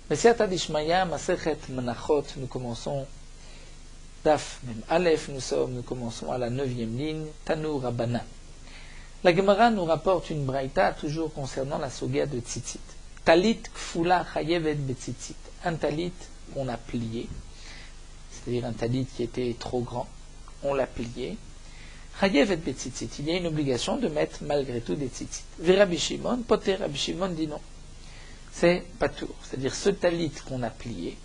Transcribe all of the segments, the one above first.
Mesiata d'Ishmaya, Masechet Menachot, nous commençons Daf, même Aleph, nous commençons à la 9e ligne, Tanu Rabbana. La Gemara nous rapporte une braïta toujours concernant la sogia de tzitzit. Talit kfula chayevet betzitzit. Un talit qu'on a plié, c'est-à-dire un talit qui était trop grand, on l'a plié. Chayevet betzitzit. Il y a une obligation de mettre malgré tout des tzitzit. Rabbi Shimon, poter Rabbi Shimon dit non. C'est patour, c'est-à-dire ce talit qu'on a plié,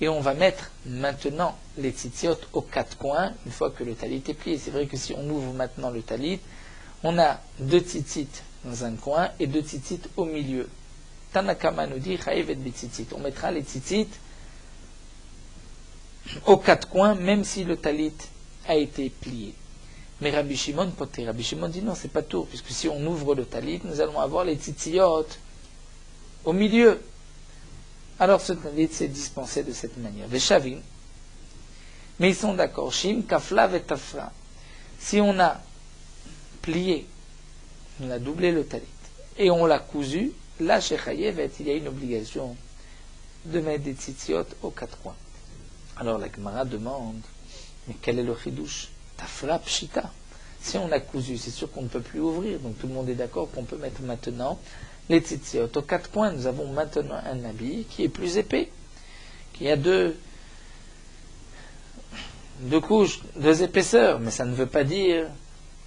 et on va mettre maintenant les tzitziot aux quatre coins, une fois que le talit est plié. C'est vrai que si on ouvre maintenant le talit, on a 2 tzitzit dans un coin et 2 tzitzit au milieu. Tanakama nous dit, chayevet betzitzit. On mettra les tzitzit aux quatre coins, même si le talit a été plié. Mais Rabbi Shimon poté. Rabbi Shimon dit non, c'est pas tout, puisque si on ouvre le talit, nous allons avoir les tzitziot au milieu. Alors ce talit s'est dispensé de cette manière. Veshavim. Mais ils sont d'accord. Shim, kafla, vetafra. Si on a plié, on a doublé le talit, et on l'a cousu, là, chez Chayevet, il y a une obligation de mettre des tzitziot aux quatre coins. Alors la Gemara demande, mais quel est le chidouche? Tafra pshita. Si on a cousu, c'est sûr qu'on ne peut plus ouvrir, donc tout le monde est d'accord qu'on peut mettre maintenant les tzitziot aux quatre coins. Nous avons maintenant un habit qui est plus épais, qui a deux couches, 2 épaisseurs, mais ça ne veut pas dire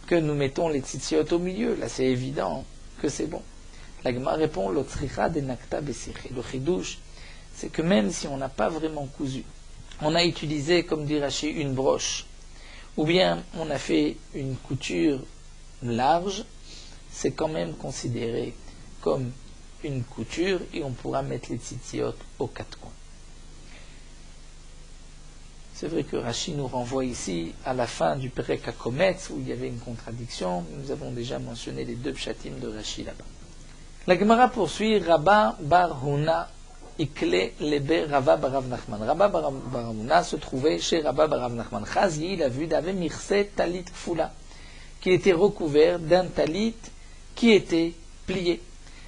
que nous mettons les tzitziot au milieu. Là, c'est évident que c'est bon. La Gemara répond, l'otzricha de nakta besiche. Le chidouche, c'est que même si on n'a pas vraiment cousu, on a utilisé, comme dit Rashi, une broche, ou bien on a fait une couture large, c'est quand même considéré comme une couture et on pourra mettre les tzitziot aux quatre coins. C'est vrai que Rashi nous renvoie ici à la fin du Perek HaKometz où il y avait une contradiction. Nous avons déjà mentionné les 2 pshatim de Rashi là-bas. La Gemara poursuit, Rabba bar Huna ikle lebe Rava bar Rav Nachman. Rabba bar Huna se trouvait chez Rabba bar Rav Nachman. Chazi, il a vu d'ave mirse talit kfula, qui était recouvert d'un talit qui était plié.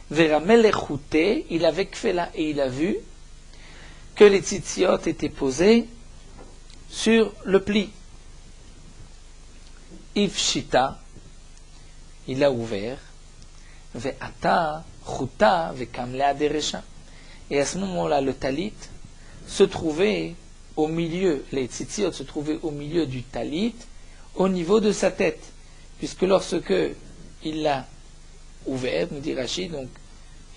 Veramelechute, il avait kfela, et il a vu que les tzitziot étaient posés sur le pli. Ifshita, il a ouvert. Ve'ata, chuta, ve'kamlea deresha. Et à ce moment-là, le talit se trouvait au milieu, les tzitziot se trouvaient au milieu du talit, au niveau de sa tête. Puisque lorsque il l'a ouvert, nous dit Rashi, donc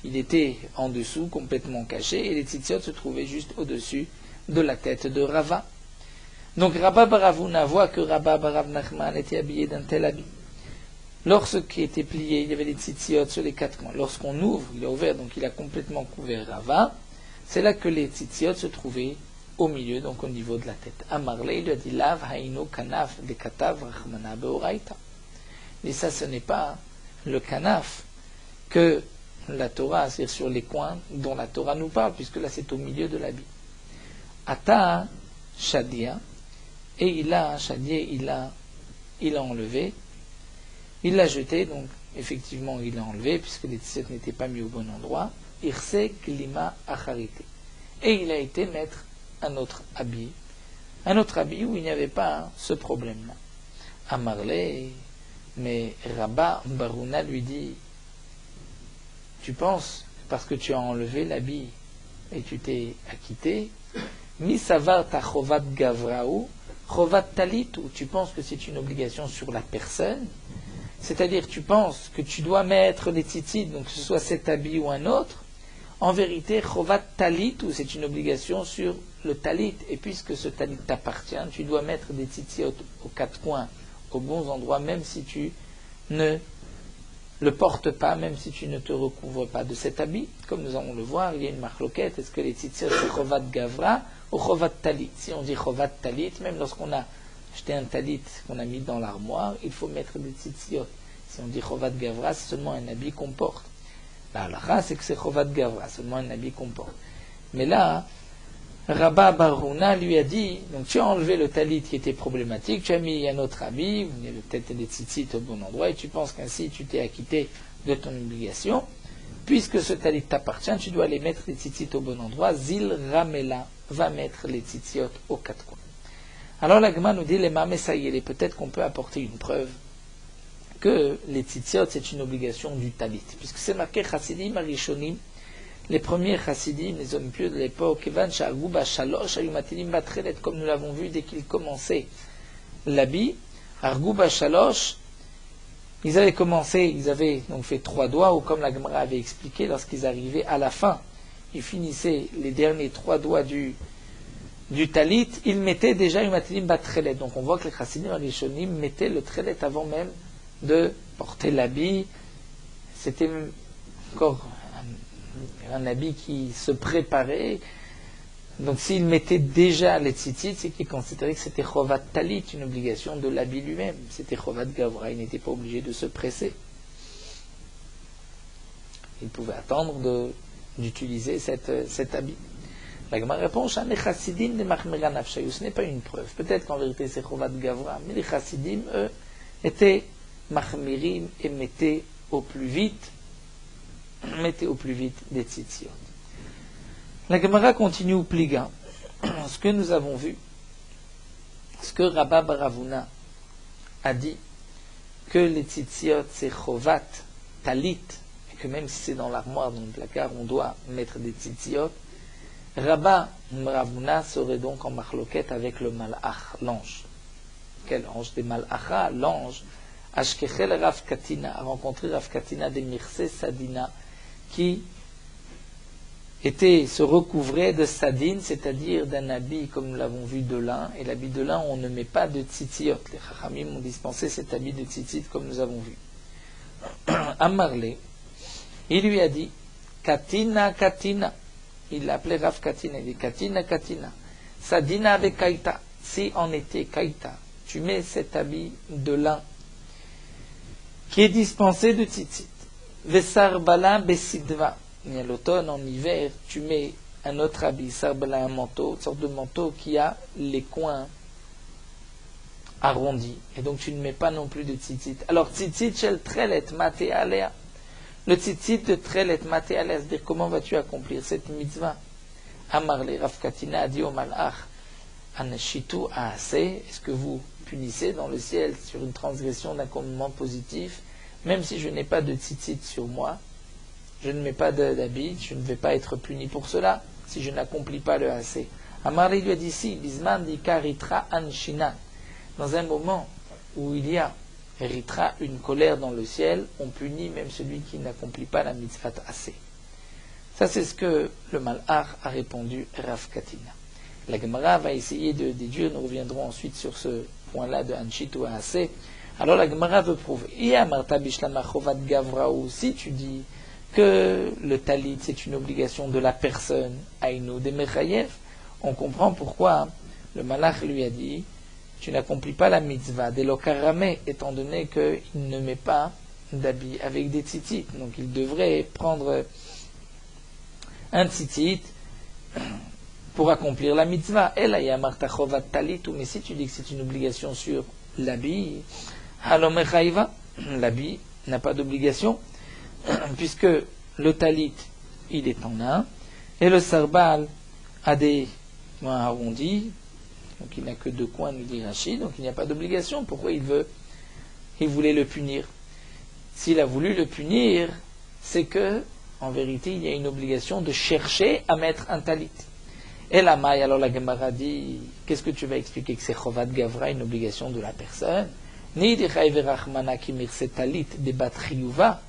il était en dessous, complètement caché, et les tzitziot se trouvaient juste au-dessus de la tête de Rava. Donc Rabba bar Avuna voit que Rabba bar Rav Nachman était habillé d'un tel habit. Lorsqu'il était plié, il y avait des tzitziot sur les quatre coins. Lorsqu'on ouvre, il a ouvert, donc il a complètement couvert Rava. C'est là que les tzitziot se trouvaient au milieu, donc au niveau de la tête. Amarle, il lui a dit, Lav haïno kanaf de katav rachmana beoraita. Mais ça, ce n'est pas le kanaf que la Torah, c'est-à-dire sur les coins dont la Torah nous parle, puisque là c'est au milieu de l'habit. Ata shadia, et il a enlevé, il l'a jeté, donc effectivement il l'a enlevé, puisque les tzitziot n'étaient pas mis au bon endroit. Irse klima acharite. Et il a été mettre un autre habit où il n'y avait pas ce problème-là. Amarle, mais Rabba bar Huna lui dit, tu penses, parce que tu as enlevé l'habit et tu t'es acquitté, mi savar ta chovat gavraou, chovat talit, ou tu penses que c'est une obligation sur la personne, c'est-à-dire tu penses que tu dois mettre les tzitzit, donc que ce soit cet habit ou un autre, en vérité, chovat talit, ou c'est une obligation sur le talit, et puisque ce talit t'appartient, tu dois mettre des tzitzit aux quatre coins, aux bons endroits, même si tu ne le porte pas, même si tu ne te recouvres pas de cet habit. Comme nous allons le voir, il y a une marloquette, est-ce que les tzitziot c'est chovat gavra ou chovat talit? Si on dit chovat talit, même lorsqu'on a acheté un talit qu'on a mis dans l'armoire, il faut mettre des tzitziot. Si on dit chovat gavra, c'est seulement un habit qu'on porte. La halakha, c'est que c'est chovat gavra, seulement un habit qu'on porte. Mais là, Rabba bar Huna lui a dit, donc tu as enlevé le talit qui était problématique, tu as mis un autre habit, il y avait peut-être des tzitzit au bon endroit, et tu penses qu'ainsi tu t'es acquitté de ton obligation, puisque ce talit t'appartient, tu dois aller mettre les tzitzit au bon endroit. Zil Ramela va mettre les tzitziot aux quatre coins. Alors la Gemara nous dit les mamessaïl, et peut-être qu'on peut apporter une preuve que les tzitziot c'est une obligation du talit, puisque c'est marqué chassidim arishonim, les premiers chassidim, les hommes pieux de l'époque, Evan Sha'aguba Shalosh Ayumatilim Batrelet, comme nous l'avons vu dès qu'ils commençaient l'habit, Arguba Shalosh, ils avaient commencé, ils avaient donc fait 3 doigts, ou comme la Gemara avait expliqué, lorsqu'ils arrivaient à la fin, ils finissaient les derniers 3 doigts du talit, ils mettaient déjà Ayumatilim Batrelet. Donc on voit que les chassidim arishonim mettaient le trelet avant même de porter l'habit. C'était encore un habit qui se préparait. Donc s'il mettait déjà les tzitzit, c'est qu'il considérait que c'était chovat talit, une obligation de l'habit lui-même. C'était chovat gavra, il n'était pas obligé de se presser. Il pouvait attendre d'utiliser cet habit. La Gemara répond, ce n'est pas une preuve. Peut-être qu'en vérité c'est chovat gavra, mais les chassidim, eux, étaient machmirim et mettaient au plus vite des tzitziot. La Gemara continue au pliga. Ce que nous avons vu, ce que Rabba Baravuna a dit, que les tzitziot c'est chovat talit, et que même si c'est dans l'armoire, dans le placard, on doit mettre des tzitziot, Rabba Baravuna serait donc en marloquette avec le malach, l'ange. Quel ange? Des malacha, l'ange. Ashkechel Rav Katina a rencontré Rav Katina de Mirse Sadina qui se recouvrait de sadine, c'est-à-dire d'un habit, comme nous l'avons vu, de lin. Et l'habit de lin, on ne met pas de tzitziot. Les chachamim ont dispensé cet habit de tzitzit, comme nous avons vu. Amarle, il lui a dit, Katina, Katina. Il l'appelait Rav Katina. Il dit, Katina, Katina. Sadina avec kaita. Si en été kaita, tu mets cet habit de lin qui est dispensé de tzitzit. Vesarbala besidva. Et à l'automne, en hiver, tu mets un autre habit, sarbala, un manteau, une sorte de manteau qui a les coins arrondis. Et donc tu ne mets pas non plus de tzitzit. Alors tzitzit shel trelet mate alea. Le tzitzit de trelet mate alea, c'est-à-dire comment vas-tu accomplir cette mitzvah? Amarle Rav Katina a dit au malach, Anashitu aase, est-ce que vous punissez dans le ciel sur une transgression d'un commandement positif, même si je n'ai pas de tzitzit sur moi, je ne mets pas d'habit, je ne vais pas être puni pour cela, si je n'accomplis pas le assez. Amarli lui a dit si, Bisman di karitra anshina, dans un moment où il y a ritra, une colère dans le ciel, on punit même celui qui n'accomplit pas la mitzvah assez. Ça c'est ce que le malach a répondu Rav Katina. La Gemara va essayer de déduire, nous reviendrons ensuite sur ce point-là de Anshit ou Assez. Alors la Gemara veut prouver. Si tu dis que le talit c'est une obligation de la personne, Aïnou de Mechayev, on comprend pourquoi le malach lui a dit tu n'accomplis pas la mitzvah de l'okarame, étant donné qu'il ne met pas d'habit avec des tzitzit. Donc il devrait prendre un tzitzit pour accomplir la mitzvah. Et là, il y a Marta Chovat Talit, mais si tu dis que c'est une obligation sur l'habit, l'habit n'a pas d'obligation, puisque le talit, il est en un, et le sarbal a des coins arrondis, donc il n'a que 2 coins, nous dit Rachid, donc il n'y a pas d'obligation. Pourquoi il voulait le punir? S'il a voulu le punir, c'est que, en vérité, il y a une obligation de chercher à mettre un talit. Et la maille, alors la Gemara dit, qu'est-ce que tu vas expliquer que c'est chovat gavra, une obligation de la personne? Ni di chayverachmana ki mirse talit de batriuva.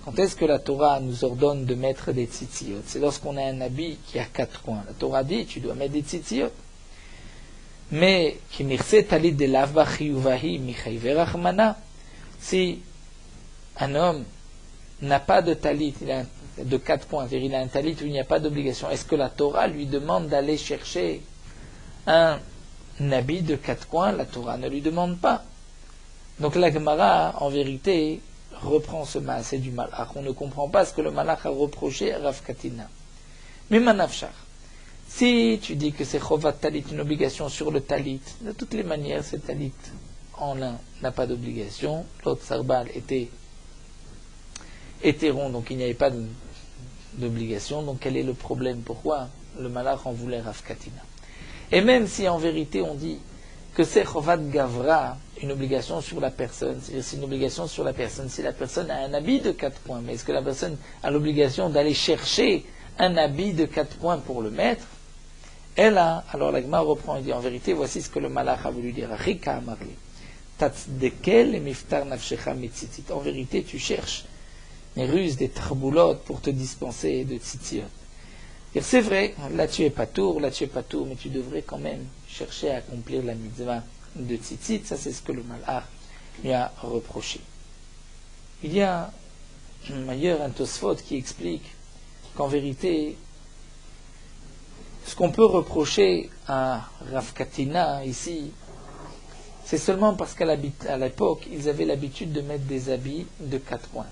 Quand est-ce que la Torah nous ordonne de mettre des tzitziot? C'est lorsqu'on a un habit qui a 4 coins. La Torah dit, tu dois mettre des tzitziot. Mais ki mirse talit de lavba chiyuvahi mi chayverachmana. Si un homme n'a pas de talit, il a de 4 points, c'est-à-dire il a un talit où il n'y a pas d'obligation, est-ce que la Torah lui demande d'aller chercher un habit de 4 coins? La Torah ne lui demande pas. Donc la Gemara, en vérité, reprend ce maasé du malach. On ne comprend pas ce que le malach a reproché à Rav Katina. Mais manafshar, si tu dis que c'est chovat talit, une obligation sur le talit, de toutes les manières, ce talit en l'un n'a pas d'obligation, l'autre sarbal était rond, donc il n'y avait pas d'obligation. Donc quel est le problème? Pourquoi le malach en voulait Rav Katina? Et même si en vérité on dit que c'est Chovat Gavra, une obligation sur la personne, c'est-à-dire c'est une obligation sur la personne, si la personne a un habit de 4 points, mais est-ce que la personne a l'obligation d'aller chercher un habit de 4 points pour le mettre? Elle a, alors la Gemara reprend et dit en vérité, voici ce que le malach a voulu dire. En vérité, tu cherches les ruses des tarboulotes pour te dispenser de tzitziot. C'est vrai, là tu es patour, mais tu devrais quand même chercher à accomplir la mitzvah de tzitzit. Ça, c'est ce que le malach lui a reproché. Il y a ailleurs un Tosfot qui explique qu'en vérité, ce qu'on peut reprocher à Rav Katina ici, c'est seulement parce qu'à l'époque, ils avaient l'habitude de mettre des habits de 4 coins.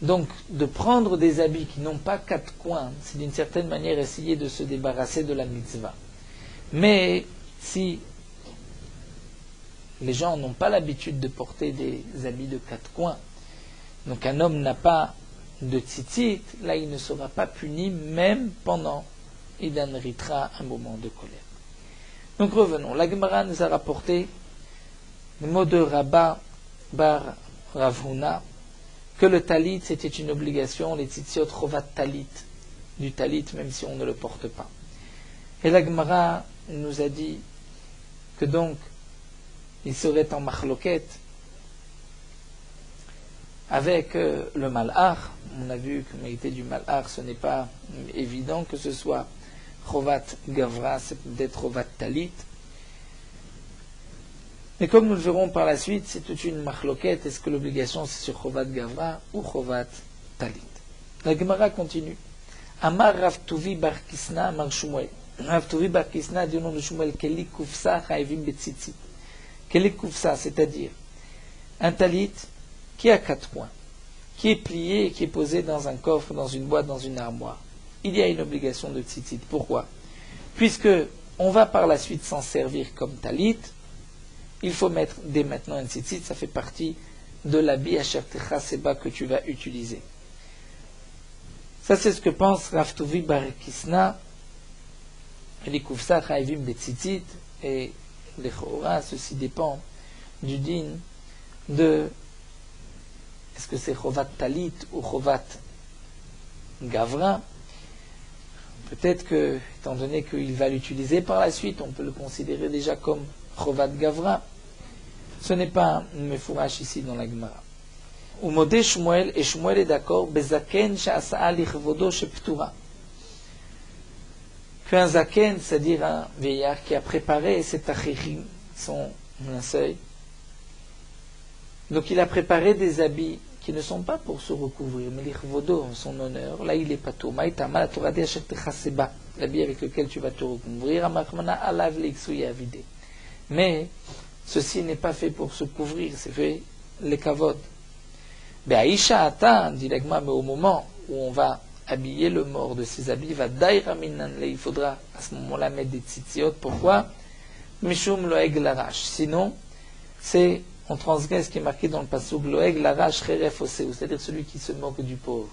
Donc, de prendre des habits qui n'ont pas 4 coins, c'est d'une certaine manière essayer de se débarrasser de la mitzvah. Mais si les gens n'ont pas l'habitude de porter des habits de 4 coins, donc un homme n'a pas de tzitzit, là il ne sera pas puni même pendant Idan Ritra, un moment de colère. Donc revenons. La Gemara nous a rapporté le mot de Rabba bar Rav Huna, que le talit c'était une obligation, les tzitziot chovat talit, du talit même si on ne le porte pas. Et la Gemara nous a dit que donc il serait en machloket avec le malach. On a vu que mériter du malach, ce n'est pas évident que ce soit chovat gavra, c'est peut-être chovat talit. Mais comme nous le verrons par la suite, c'est toute une machloket. Est-ce que l'obligation c'est sur chovat gavra ou chovat talit? La Gemara continue. Amar Rav Tuvi bar Kisna Amar Shmuel. Rav Tuvi bar Kisna dit au nom de Shmuel, Keli kufsa chayvim betzitzit. Keli kufsa, c'est-à-dire un talit qui a 4 points, qui est plié et qui est posé dans un coffre, dans une boîte, dans une armoire. Il y a une obligation de tzitzit. Pourquoi? Puisque on va par la suite s'en servir comme talit, il faut mettre dès maintenant un tzitzit, ça fait partie de l'habit asher techa seba que tu vas utiliser. Ça c'est ce que pense Rav Tuvi bar Kisna, les kufsa chayvim betzitzit, et les chora, ceci dépend du din de est-ce que c'est chovat talit ou chovat gavra. Peut-être que, étant donné qu'il va l'utiliser par la suite, on peut le considérer déjà comme chovat gavra. Ce n'est pas un mefourash ici dans la Gemara. Ou modé Shmuel, et Shmuel est d'accord, bezaken sha'asa'a lichvodo sheptura. Qu'un zaken, c'est-à-dire un vieillard qui a préparé cet achirim, son linceul. Donc il a préparé des habits qui ne sont pas pour se recouvrir, mais lichvodo en son honneur. Là il est pato. Maïtama la Torah asher techaseba, l'habit avec lequel tu vas te recouvrir. Amachmana alav leiksuya vidé. Mais ceci n'est pas fait pour se couvrir, c'est fait les kavod. Be'aisha ata, dit l'agma, mais au moment où on va habiller le mort de ses habits, va daira minanle, il faudra à ce moment-là mettre des tzitziot. Pourquoi? Mishum loeg larash. Sinon, c'est on transgresse ce qui est marqué dans le passouk loeg larash cheref oseu, c'est-à-dire celui qui se moque du pauvre.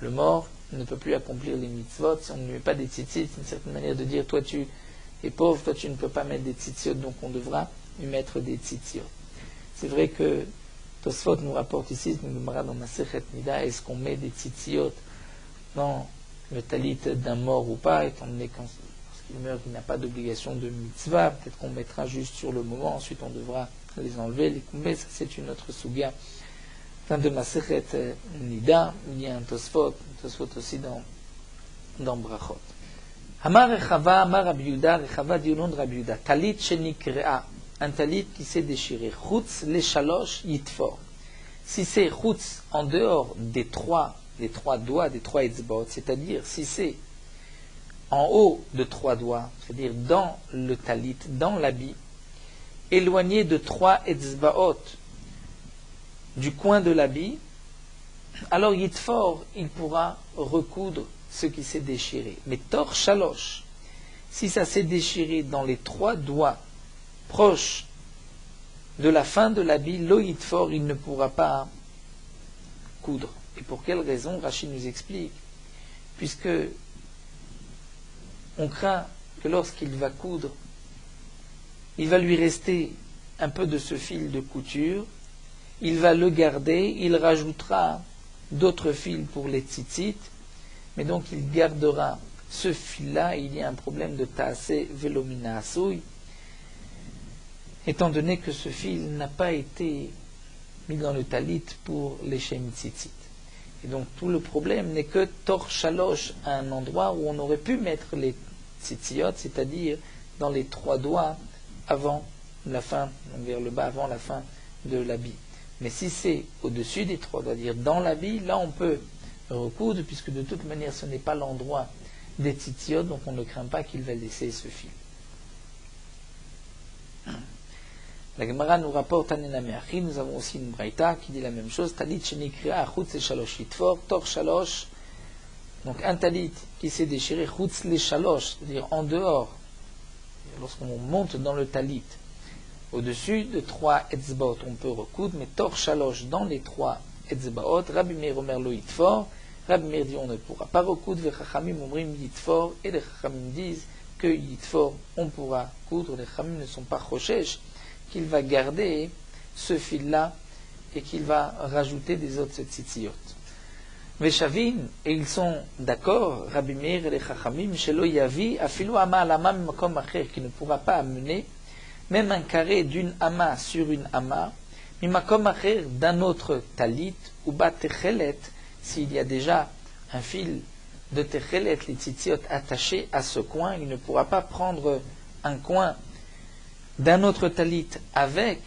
Le mort ne peut plus accomplir les mitzvot si on ne lui met pas des tzitzit. C'est une certaine manière de dire toi tu es pauvre, toi tu ne peux pas mettre des tzitziot, donc on devra lui mettre des tzitziot. C'est vrai que Tosfot nous rapporte ici, nous demandera dans Masechet Nida, est-ce qu'on met des tzitziot dans le talit d'un mort ou pas, étant donné qu'il meurt, il n'a pas d'obligation de mitzvah, peut-être qu'on mettra juste sur le moment, ensuite on devra les enlever, les couper, ça c'est une autre souga. Dans de Masechet Nida, il y a un Tosfot aussi dans Brachot. Amar Rechava, Amar Rabbi Yuda, Rechava dit au nom de Rabbi Yuda, talit shenikrea, un talit qui s'est déchiré, chutz le shalosh yitfor. Si c'est chutz en dehors des trois doigts, des 3 etzbaot, c'est-à-dire si c'est en haut de 3 doigts, c'est-à-dire dans le talit, dans l'habit, éloigné de 3 etzbaot du coin de l'habit, alors yitfor, il pourra recoudre ce qui s'est déchiré. Mais tor shalosh, si ça s'est déchiré dans les 3 doigts proches de la fin de l'habit, lo yitfor, il ne pourra pas coudre. Et pour quelle raison? Rachid nous explique puisque on craint que lorsqu'il va coudre, il va lui rester un peu de ce fil de couture, il va le garder, il rajoutera d'autres fils pour les tzitzit, mais donc il gardera ce fil-là, il y a un problème de taasé velomina asouy, étant donné que ce fil n'a pas été mis dans le talit pour les shem tzitzit. Et donc tout le problème n'est que tor shalosh à un endroit où on aurait pu mettre les tzitziot, c'est-à-dire dans les 3 doigts avant la fin, donc vers le bas avant la fin de l'habit. Mais si c'est au-dessus des 3 doigts, c'est-à-dire dans l'habit, là on peut recoudre, puisque de toute manière ce n'est pas l'endroit des tzitziot, donc on ne craint pas qu'il va laisser ce fil. La Gemara nous rapporte à Nenameachi, nous avons aussi une braïta qui dit la même chose, talit shenikria chutz le shalosh yitfor, tor shalosh, donc un talit qui s'est déchiré, chutz le shalosh, c'est-à-dire en dehors, lorsqu'on monte dans le talit, au-dessus de 3 etzbaot, on peut recoudre, mais tor shalosh dans les 3 etzbaot, Rabbi Meir omer lo yitfor, Rabbi Meir dit on ne pourra pas recoudre, ve chachamim omrim yitfor, et les chachamim disent que yitfor, on pourra coudre, les chachamim ne sont pas choshesh, qu'il va garder ce fil-là et qu'il va rajouter des autres tzitziyot. Veshavin, et ils sont d'accord, Rabbi Meir et les Chachamim, shelo yavi, afilu ama alama mimakom acher, qui ne pourra pas amener même un carré d'une ama sur une ama, mimakom acher d'un autre talit, ou bat techelet, s'il y a déjà un fil de techelet, les tzitziyot attachés à ce coin, il ne pourra pas prendre un coin d'un autre talit avec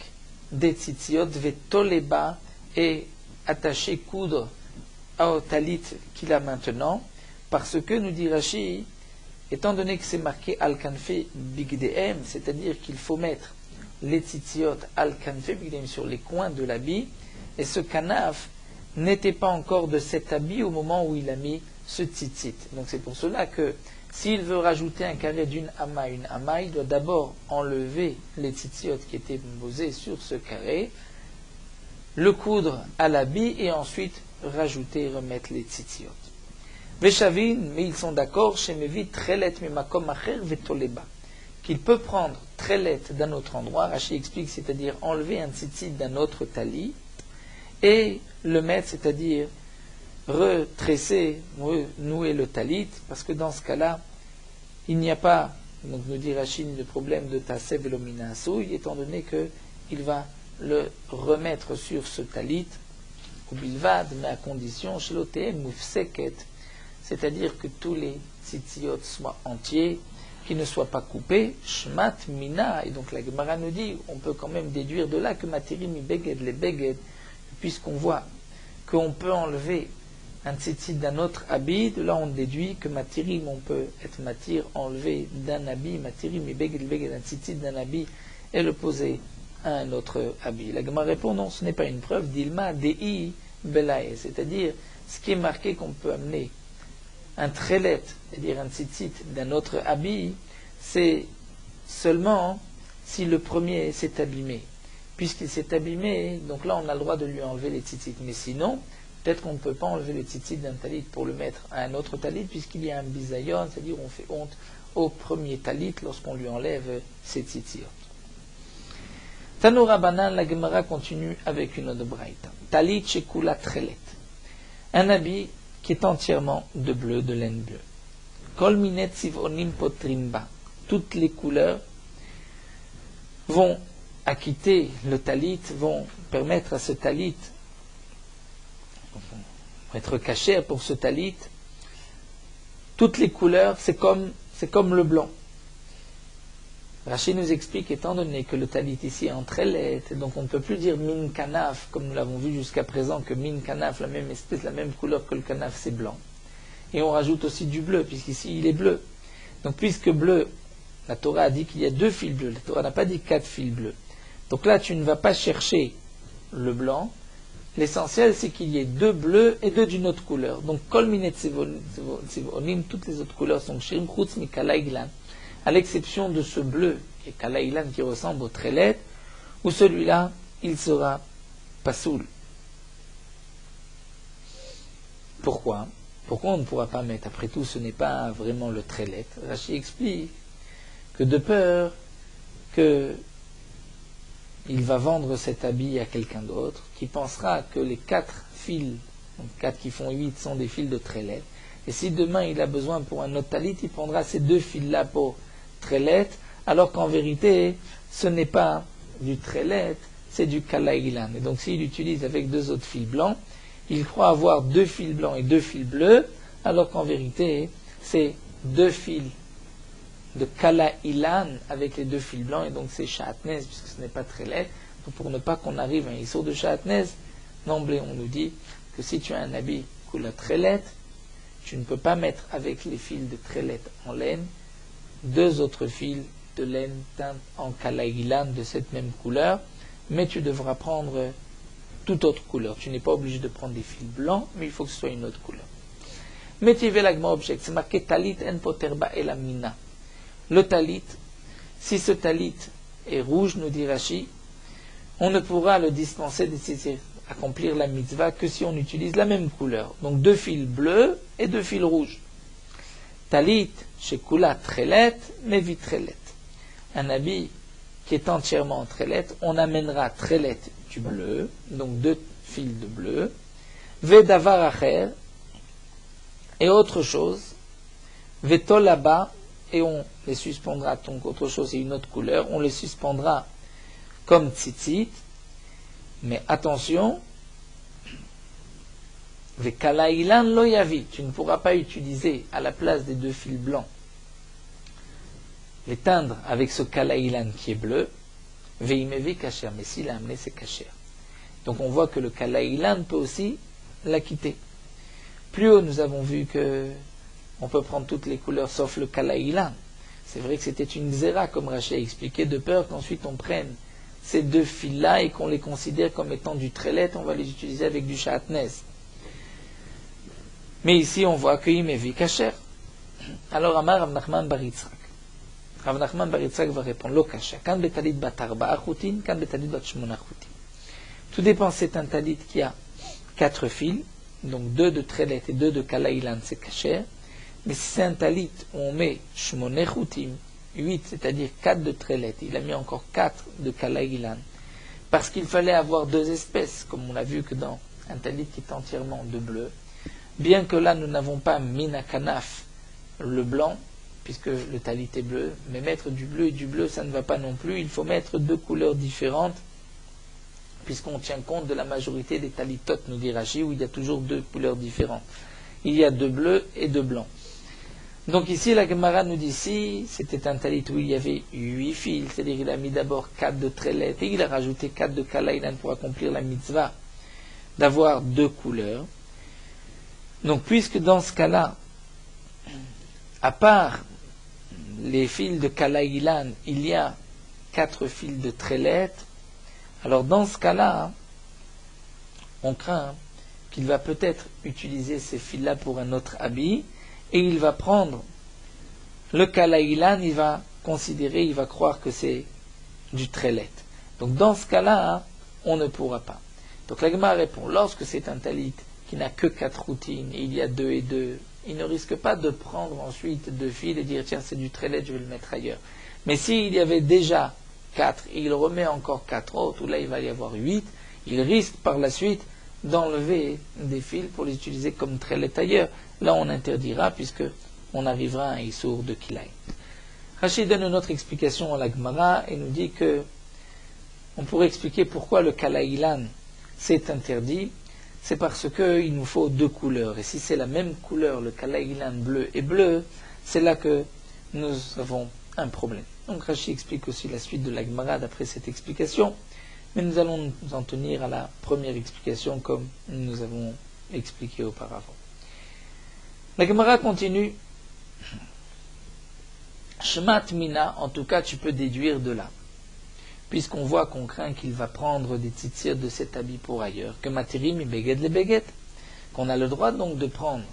des tzitziot vetoleba et attacher coudre au talit qu'il a maintenant, parce que, nous dit Rashi, étant donné que c'est marqué al-kanfe bigdehem, c'est-à-dire qu'il faut mettre les tzitziot al-kanfe bigdehem sur les coins de l'habit, et ce kanaf n'était pas encore de cet habit au moment où il a mis ce tzitzit. Donc c'est pour cela que s'il veut rajouter un carré d'une ama à une ama, il doit d'abord enlever les tzitziot qui étaient posés sur ce carré, le coudre à l'habit et ensuite rajouter et remettre les tzitziot. Veshavin, mais ils sont d'accord, shemevi trelet mimakom acher vetoleba, qu'il peut prendre trelet d'un autre endroit, Rashi explique, c'est-à-dire enlever un tzitzit d'un autre tali et le mettre, c'est-à-dire retresser, nouer le talit, parce que dans ce cas-là, il n'y a pas, donc nous dit Rachid, de problème de taasé velomina asouy, étant donné qu'il va le remettre sur ce talit, ou bilvad, mais à condition, shelotem mufseket, c'est-à-dire que tous les tzitziot soient entiers, qu'ils ne soient pas coupés, shmat mina, et donc la Gemara nous dit, on peut quand même déduire de là que matirim mi beged les beged, puisqu'on voit qu'on peut enlever un tzitzit d'un autre habit, de là on déduit que matirim, on peut être matir, enlever d'un habit, matirim et beged un tzitzit d'un habit et le poser à un autre habit. La Gemara répond non, ce n'est pas une preuve, d'ilma dei belae, c'est-à-dire ce qui est marqué qu'on peut amener un trelet, c'est-à-dire un tzitzit d'un autre habit, c'est seulement si le premier s'est abîmé. Puisqu'il s'est abîmé, donc là on a le droit de lui enlever les tzitzit, mais sinon, peut-être qu'on ne peut pas enlever le tzitzit d'un talit pour le mettre à un autre talit, puisqu'il y a un bisayon, c'est-à-dire on fait honte au premier talit lorsqu'on lui enlève ses tzitziot. Tanoura Banan, la Gemara continue avec une autre braïta. Talit shekula trelet. Un habit qui est entièrement de bleu, de laine bleue. Kol minet sivonim potrimba. Toutes les couleurs vont acquitter le talit, vont permettre à ce talit être caché pour ce talit. Toutes les couleurs, c'est comme le blanc. Rachid nous explique, étant donné que le talit ici est en trellette, donc on ne peut plus dire min kanaf, comme nous l'avons vu jusqu'à présent, que min kanaf, la même espèce, la même couleur que le kanaf, c'est blanc. Et on rajoute aussi du bleu, puisqu'ici il est bleu. Donc puisque bleu, la Torah a dit qu'il y a 2 fils bleus, la Torah n'a pas dit 4 fils bleus. Donc là, tu ne vas pas chercher le blanc. L'essentiel, c'est qu'il y ait 2 bleus et 2 d'une autre couleur. Donc, kol minet tzivonim, toutes les autres couleurs sont shirim chutz mi kalaïlan, à l'exception de ce bleu, qui est kalaïlan, qui ressemble au trelet, où celui-là, il sera pasoul. Pourquoi? Pourquoi on ne pourra pas mettre? Après tout, ce n'est pas vraiment le trélet. Rashi explique que de peur qu'il va vendre cet habit à quelqu'un d'autre, qui pensera que les 4 fils, donc 4 qui font 8, sont des fils de trélet. Et si demain il a besoin pour un autre talit, il prendra ces 2 fils-là pour trélet, alors qu'en vérité, ce n'est pas du trélet, c'est du kalaïlan. Et donc s'il utilise avec 2 autres fils blancs, il croit avoir 2 fils blancs et 2 fils bleus, alors qu'en vérité, c'est 2 fils de kalaïlan avec les 2 fils blancs, et donc c'est sha'atnez, puisque ce n'est pas trélet. Donc pour ne pas qu'on arrive à un issur de sha'atnez, d'emblée on nous dit que si tu as un habit couleur trélet, tu ne peux pas mettre avec les fils de trélet en laine 2 autres fils de laine teinte en kalaïlan de cette même couleur, mais tu devras prendre toute autre couleur. Tu n'es pas obligé de prendre des fils blancs, mais il faut que ce soit une autre couleur. Métivé l'agma object, c'est marqué talit en poterba et la mina. Le talit, si ce talit est rouge, nous dit Rashi, on ne pourra le dispenser de accomplir la mitzvah que si on utilise la même couleur. Donc 2 fils bleus et 2 fils rouges. Talit, chez Kula trelet, mais vitrelet. Un habit qui est entièrement en trelet, on amènera trelet du bleu, donc 2 fils de bleu, vedavar acher, et autre chose, vetolaba, et on les suspendra, donc autre chose et une autre couleur, on les suspendra comme tzitzit, mais attention, vekalaïlan lo yavi, tu ne pourras pas utiliser à la place des 2 fils blancs, les teindre avec ce kalaïlan qui est bleu, veimevi kacher, mais s'il a amené c'est kacher. Donc on voit que le kalaïlan peut aussi la quitter. Plus haut, nous avons vu que on peut prendre toutes les couleurs sauf le kalaïlan. C'est vrai que c'était une xéra, comme Rashi a expliqué, de peur qu'ensuite on prenne ces 2 fils-là et qu'on les considère comme étant du trélet, on va les utiliser avec du sha'atnez. Mais ici, on voit que Imevi kacher. Alors, Amar Rav Nachman bar Yitzhak. Rav Nachman bar Yitzhak va répondre, lo kacher. Kan betalit bat 4 chutin, kan betalit bat 8 chutin. Tout dépend, c'est un talit qui a 4 fils, donc 2 de trélet et 2 de kalaïlan, c'est kacher. Mais si c'est un talit où on met 8 chutim, 8, c'est-à-dire 4 de trélet, il a mis encore 4 de kalaïlan, parce qu'il fallait avoir 2 espèces, comme on l'a vu que dans un talit qui est entièrement de bleu, bien que là nous n'avons pas mina kanaf, le blanc, puisque le talit est bleu, mais mettre du bleu et du bleu, ça ne va pas non plus, il faut mettre 2 couleurs différentes, puisqu'on tient compte de la majorité des talitotes, nous dit Rashi, où il y a toujours 2 couleurs différentes. Il y a 2 bleus et 2 blancs. Donc ici, la Gemara nous dit, si c'était un talit où il y avait 8 fils, c'est-à-dire il a mis d'abord 4 de trélet, et il a rajouté 4 de kalaïlan pour accomplir la mitzvah, d'avoir 2 couleurs. Donc puisque dans ce cas-là, à part les fils de kalaïlan, il y a 4 fils de trélet, alors dans ce cas-là, on craint qu'il va peut-être utiliser ces fils-là pour un autre habit, et il va prendre le kalaïlan, il va considérer, il va croire que c'est du trélet. Donc dans ce cas-là, on ne pourra pas. Donc la Gemara répond, lorsque c'est un talit qui n'a que 4 routines, et il y a 2 et 2, il ne risque pas de prendre ensuite 2 fils et dire, tiens, c'est du trélet, je vais le mettre ailleurs. Mais s'il y avait déjà 4, et il remet encore 4 autres, où là il va y avoir 8, il risque par la suite d'enlever des fils pour les utiliser comme trélet ailleurs. Là on interdira, puisque on arrivera à un issour de Kilaï. Rashi donne une autre explication à la Gemara et nous dit que on pourrait expliquer pourquoi le kalaïlan c'est interdit. C'est parce qu'il nous faut 2 couleurs. Et si c'est la même couleur, le kalaïlan bleu et bleu, c'est là que nous avons un problème. Donc Rashi explique aussi la suite de la Gemara d'après cette explication. Mais nous allons nous en tenir à la première explication comme nous avons expliqué auparavant. La Gemara continue. Shmat mina, en tout cas tu peux déduire de là. Puisqu'on voit qu'on craint qu'il va prendre des tzitzit de cet habit pour ailleurs, que matirim beged le beged, qu'on a le droit donc de prendre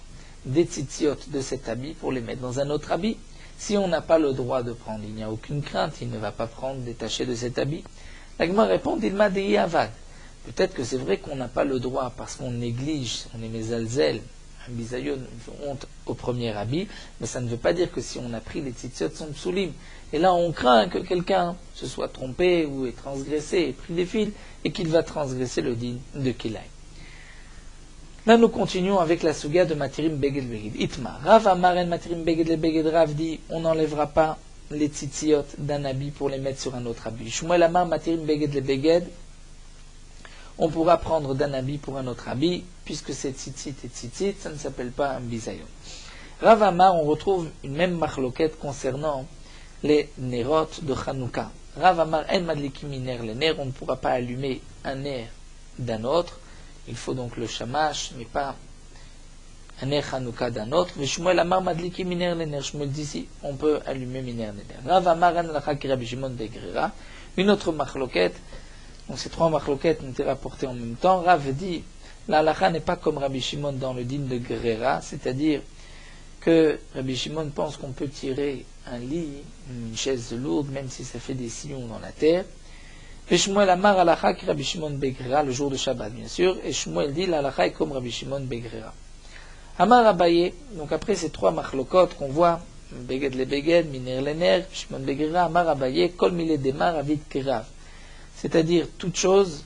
des tzitzit de cet habit pour les mettre dans un autre habit. Si on n'a pas le droit de prendre, il n'y a aucune crainte, il ne va pas prendre détaché de cet habit. La Gemara répond, il m'a dit avad. Peut-être que c'est vrai qu'on n'a pas le droit parce qu'on néglige, on est mezalzel, un bisayon, une honte au premier habit, mais ça ne veut pas dire que si on a pris les tzitziot sont psulim. Et là, on craint que quelqu'un se soit trompé ou ait transgressé, ait pris des fils, et qu'il va transgresser le din de Kilay. Là, nous continuons avec la suga de Matirim Beged Beged. Itma, Rav Amaren Matirim Beged Beged, Rav dit, on n'enlèvera pas les tzitziot d'un habit pour les mettre sur un autre habit. Shmuel Amar Matirim Beged Beged, on pourra prendre d'un habit pour un autre habit, puisque c'est tzitzit et tzitzit, ça ne s'appelle pas un bisayon. Rav Amar, on retrouve une même marloquette concernant les nerot de Hanouka. Rav Amar en madlikim iner les ner, on ne pourra pas allumer un ner d'un autre, il faut donc le shamash, mais pas un ner Hanouka d'un autre. Mais Shmuel Amar madlikim iner les ner, Shmuel dit ici, on peut allumer miner les ner. Rav Amar en lachak Rabbi Shimon begrera, une autre marloquette. Donc ces trois marloquettes ont été rapportées en même temps. Rav dit, la halacha n'est pas comme Rabbi Shimon dans le din de Grera, c'est-à-dire que Rabbi Shimon pense qu'on peut tirer un lit, une chaise lourde, même si ça fait des sillons dans la terre. Et Shmuel Amar halacha qui Rabbi Shimon begrera, le jour de Shabbat bien sûr, et Shmuel dit, la halacha est comme Rabbi Shimon begrera. Amar Abaye, donc après ces trois marloquettes qu'on voit, Beged le Beged, Miner le Ner, Shimon begrera, Amar Abaye, Kol mile demar avid kerav. C'est-à-dire, toute chose,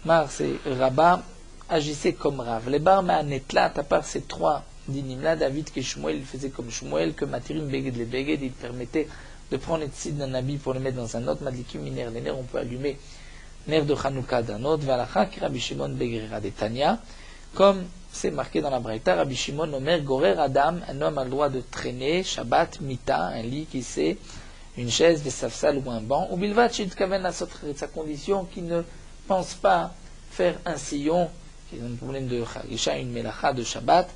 Mar c'est Rabat, agissait comme Rav. Les bar ma'anetlat, à part ces trois dinim-là, David que Shmuel, il faisait comme Shmuel, que Matirim Beged le Beged, il permettait de prendre les tzid d'un habit pour le mettre dans un autre, Madlikim Miner les ner, on peut allumer ner de Hanouka d'un autre, Valacha ki Rabbi Shimon begrera de Tanya, comme c'est marqué dans la Braïta, Rabbi Shimon Omer Gorer Adam, un homme a le droit de traîner, Shabbat, Mita, un lit qui c'est, une chaise, des safsal ou un banc, ou bilvat shitkaven asot sa condition qui ne pense pas faire un sillon, qui est un problème de charisha, une melacha de Shabbat.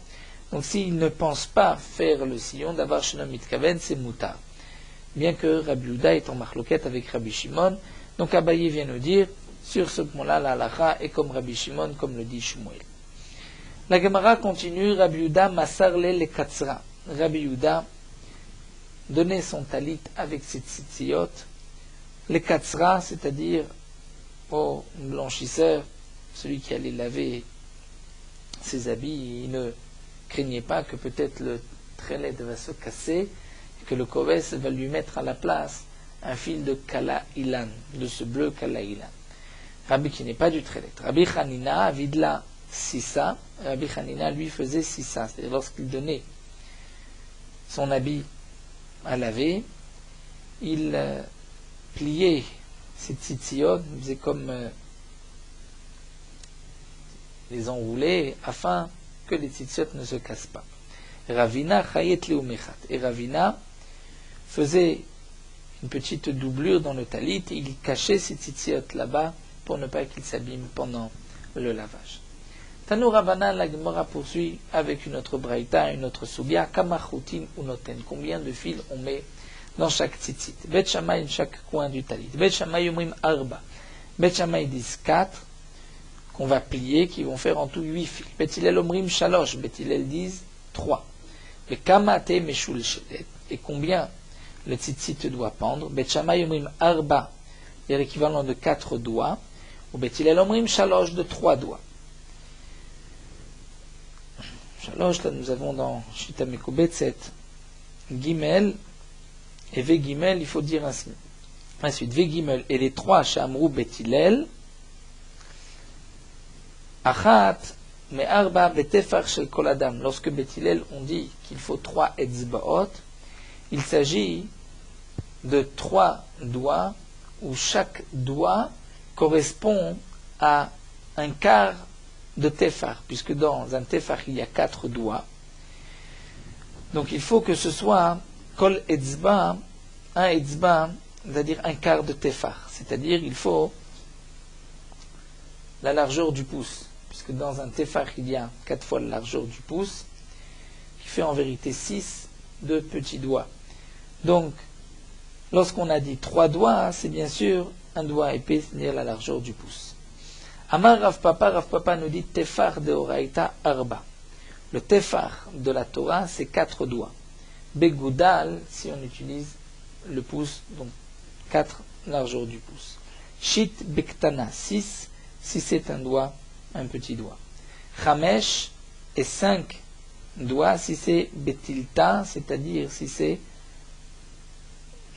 Donc s'il ne pense pas faire le sillon, d'avoir shalom mitkaven, c'est mutar. Bien que Rabbi Yehuda est en marloquette avec Rabbi Shimon, donc Abaye vient nous dire, sur ce point-là, la halacha est comme Rabbi Shimon, comme le dit Shmuel. La Gemara continue, Rabbi Yehuda masarle le katzra. Rabbi Yehuda donner son talit avec ses tzitziyot, les katzra, c'est-à-dire au blanchisseur, celui qui allait laver ses habits, il ne craignait pas que peut-être le trelet va se casser et que le koves va lui mettre à la place un fil de kala ilan, de ce bleu kala ilan. Rabbi qui n'est pas du trelet. Rabbi Hanina avidla sissa, Rabbi Hanina lui faisait sissa, c'est-à-dire lorsqu'il donnait son habit à laver, il pliait ses tzitziyot, il faisait comme les enroulait afin que les tzitziyot ne se cassent pas. Ravina chayet leumechat. Et Ravina faisait une petite doublure dans le talit et il cachait ses tzitziyot là-bas pour ne pas qu'il s'abîme pendant le lavage. Tanou Rabbanan, la Gemara poursuit avec une autre braïta, une autre soubia, kamachutin ou noten. Combien de fils on met dans chaque tzitzit? Bet Shammai, chaque coin du talit. Bet Shammai umrim arba. Bet Shammai disent 4 qu'on va plier, qui vont faire en tout 8 fils. Bet Hillel umrim shalosh. Bet Hillel disent 3. Mais kamate meshul shedet. Et combien le tzitzit doit pendre? Bet Shammai umrim arba, c'est l'équivalent de 4 doigts. Ou Bet Hillel umrim shalosh, de 3 doigts. Shalosh, là nous avons dans Shita Mekubetset Gimel et Ve Gimel, il faut dire ainsi. Ensuite, Ve Gimel et les 3 Shamrou Betilel Achat Me Arba Betefar Shel Koladam. Lorsque Betilel on dit qu'il faut 3 Etzbaot, il s'agit de 3 doigts où chaque doigt correspond à un quart de tefar, puisque dans un tefar il y a 4 doigts. Donc il faut que ce soit kol etzba, un etzba, c'est-à-dire un quart de tefar. C'est-à-dire il faut la largeur du pouce, puisque dans un tefar il y a 4 fois la largeur du pouce, qui fait en vérité 6 de petits doigts. Donc lorsqu'on a dit 3 doigts, c'est bien sûr un doigt épais, c'est-à-dire la largeur du pouce. Amar Rav Papa nous dit Tefar de Oraita Arba. Le Tefar de la Torah, c'est 4 doigts. Begoudal, si on utilise le pouce, donc 4 largeur du pouce. Shit Bektana, 6, si c'est un doigt, un petit doigt. Chamesh et 5 doigts. Si c'est betilta, c'est-à-dire si c'est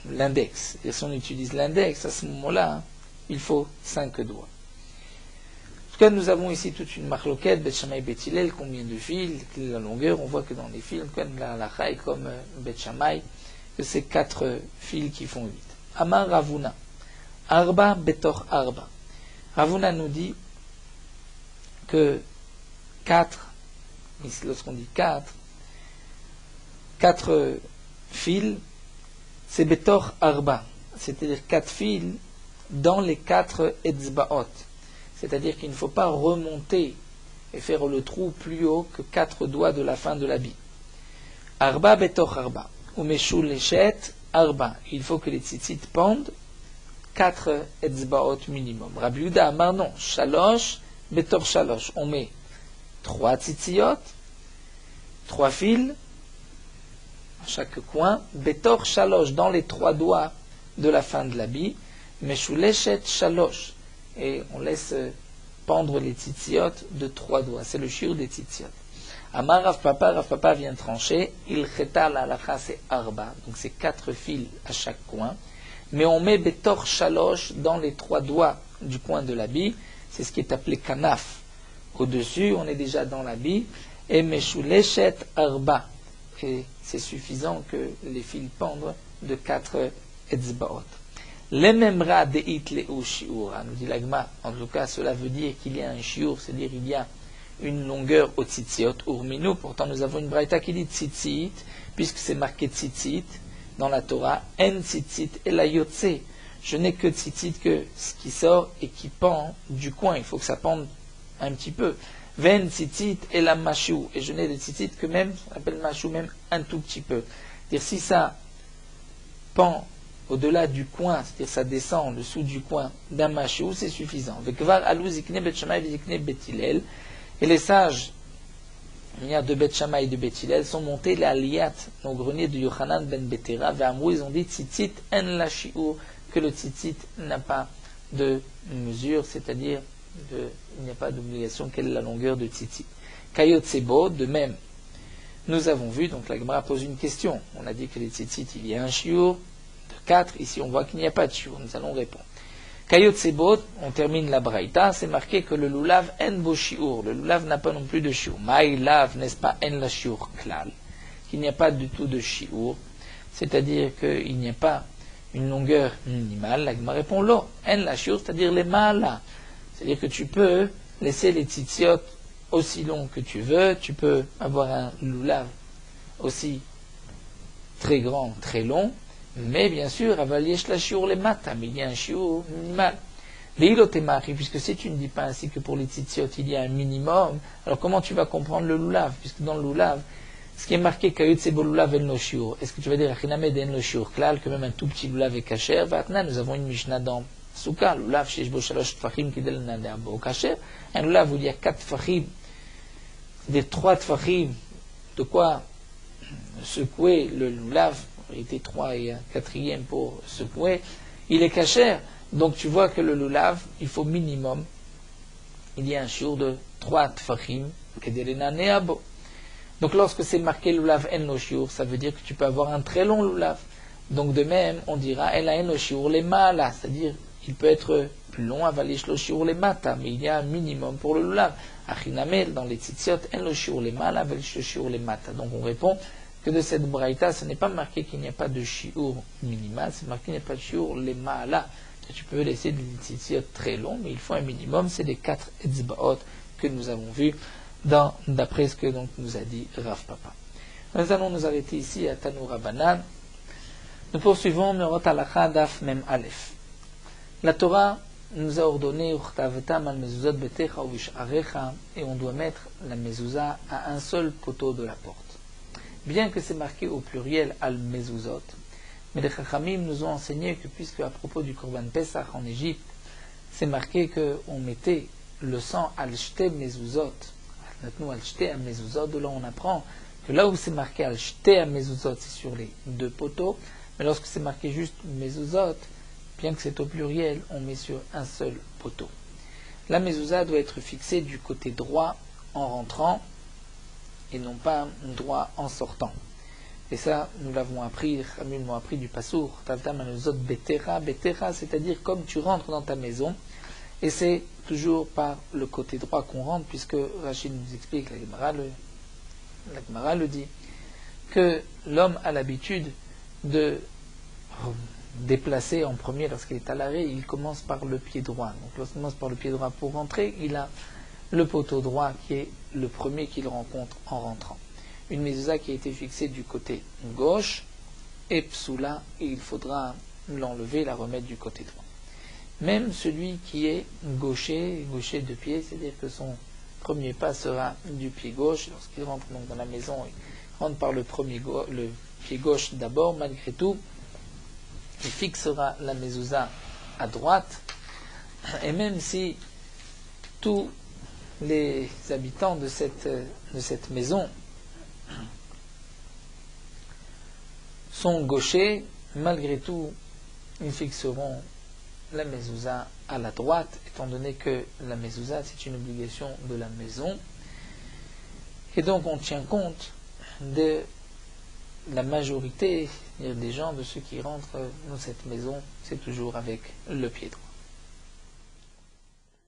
l'index. Et si on utilise l'index, à ce moment-là, il faut 5 doigts. En tout cas, nous avons ici toute une marloquette, Bet Shammai, Bet Hillel, combien de fils, quelle est la longueur. On voit que dans les fils, la halakha est comme Bet Shammai, que c'est 4 fils qui font 8. Amar Ravuna, Arba Betor Arba. Ravuna nous dit que 4, lorsqu'on dit 4 fils, c'est Betor Arba, c'est-à-dire 4 fils dans les 4 Etzbaot. C'est-à-dire qu'il ne faut pas remonter et faire le trou plus haut que 4 doigts de la fin de l'habit. Arba Betor Arba. Ou Meshul Leshet Arba. Il faut que les tzitzit pendent 4 Etzbaot minimum. Rabbi Yehuda Amar non. Shalosh Betor Shalosh. On met 3 tzitziot, 3 fils, à chaque coin, Betor Shalosh, dans les 3 doigts de la fin de l'habit, Meshuleshet Shalosh, et on laisse pendre les tzitziot de 3 doigts. C'est le shiur des tzitziot. Amar Rav Papa vient trancher, il cheta la halakha c'est arba, donc c'est 4 fils à chaque coin, mais on met Betor Shalosh dans les 3 doigts du coin de l'habit, c'est ce qui est appelé kanaf. Au-dessus, on est déjà dans l'habit, et Meshuleshet Arba. Et c'est suffisant que les fils pendent de 4 etzbaot. L'ememra deit leu shiura, nous dit l'agma. En tout cas, cela veut dire qu'il y a un shiur, c'est-à-dire il y a une longueur au tzitziot urminu. Pourtant, nous avons une braïta qui dit tzitzit, puisque c'est marqué tzitzit dans la Torah, en tzitzit et la yotse. Je n'ai que tzitzit que ce qui sort et qui pend du coin. Il faut que ça pende un petit peu. Ven tzitzit et la machou. Et je n'ai de tzitzit que même, on appelle machou même un tout petit peu. C'est-à-dire si ça pend au-delà du coin, c'est-à-dire ça descend en dessous du coin d'un machou, c'est suffisant. Vekvar alou zikne bet Shammai zikne bet Hillel. Et les sages, de Bet Shammai et de Bet Hillel, sont montés la liat au grenier de Yochanan ben Betera. Ve'amrou, ils ont dit tzitzit en la shi'ur, que le tzitzit n'a pas de mesure, c'est-à-dire il n'y a pas d'obligation. Quelle est la longueur de tzitzit? Kayot sebo, de même, nous avons vu, donc la Gemara pose une question. On a dit que les tzitzit, il y a un shiur de 4, ici on voit qu'il n'y a pas de shiur, nous allons répondre. Kayot sebo, on termine la braïta, c'est marqué que le lulav en bo shiur, le lulav n'a pas non plus de shiur. Maïlav, n'est-ce pas, en la shiur klal, qu'il n'y a pas du tout de shiur, c'est-à-dire qu'il n'y a pas une longueur minimale. La Gemara répond lo, en la shiur, c'est-à-dire les malas. C'est-à-dire que tu peux laisser les tzitziot aussi longs que tu veux, tu peux avoir un lulav aussi très grand, très long, mais bien sûr, aval yesh la shiur les matam, il y a un shiur minimal. Leilotemari, puisque si tu ne dis pas ainsi que pour les tzitziot, il y a un minimum, alors comment tu vas comprendre le lulav? Puisque dans le lulav, ce qui est marqué kayut sebo lulav en lo shiur, est-ce que tu vas dire achinamed en lo shiur klal, que même un tout petit lulav est kasher? Vatna, nous avons une mishnah dans Souka, lulav shesh bo shalosh tfachim kidel nader bo kasher, un lulav où il y a 4 tfachim, des 3 tfachim, de quoi secouer le lulav, il était 3 et un 4e pour secouer, il est kasher. Donc tu vois que le lulav, il faut minimum, il y a un shiur de 3 tfachim kidel nader bo. Donc lorsque c'est marqué lulav en lo shiur, ça veut dire que tu peux avoir un très long lulav. Donc de même, on dira el en lo shiur les malas, c'est-à-dire il peut être plus long, avalish lo shiur les mata, mais il y a un minimum pour le lulav. Achinamel, dans les tzitziot, en lo shiur les malas, avalish lo shiur les mata. Donc on répond que de cette braïta, ce n'est pas marqué qu'il n'y a pas de shiur minimal, c'est marqué qu'il n'y a pas de shiur les malas. Tu peux laisser des tzitziot très longs, mais il faut un minimum, c'est les 4 etzbaot que nous avons vus d'après ce que donc, nous a dit Rav Papa. Nous allons nous arrêter ici à Tanoura Banan. Nous poursuivons Merot Halakha Daf Mem Aleph. La Torah nous a ordonné et on doit mettre la mezouza à un seul poteau de la porte. Bien que c'est marqué au pluriel al mezuzot, mais les Chachamim nous ont enseigné que puisque à propos du Korban Pesach en Égypte, c'est marqué qu'on mettait le sang al shte mezuzot. Maintenant al shte mezuzot, de là on apprend que là où c'est marqué al shte mezuzot, c'est sur les 2 poteaux, mais lorsque c'est marqué juste mezuzot, bien que c'est au pluriel, on met sur un seul poteau. La mezouza doit être fixée du côté droit en rentrant et non pas droit en sortant. Et ça, nous l'avons appris, Ramil m'a appris du Passour, Tavtam Anuzot Betera, Betera, c'est-à-dire comme tu rentres dans ta maison, et c'est toujours par le côté droit qu'on rentre, puisque Rachid nous explique, la Gemara le dit, que l'homme a l'habitude de déplacer en premier lorsqu'il est à l'arrêt, il commence par le pied droit. Donc lorsqu'il commence par le pied droit pour rentrer, il a le poteau droit qui est le premier qu'il rencontre en rentrant. Une mezouza qui a été fixée du côté gauche est psoula et il faudra l'enlever, la remettre du côté droit. Même celui qui est gaucher de pied, c'est-à-dire que son premier pas sera du pied gauche, lorsqu'il rentre donc dans la maison, il rentre par le pied gauche d'abord, malgré tout, il fixera la mezouza à droite, et même si tous les habitants de cette maison sont gauchers, malgré tout, ils fixeront la mezouza à la droite, étant donné que la mezouza, c'est une obligation de la maison. Et donc, on tient compte de la majorité des gens, de ceux qui rentrent dans cette maison, c'est toujours avec le pied droit.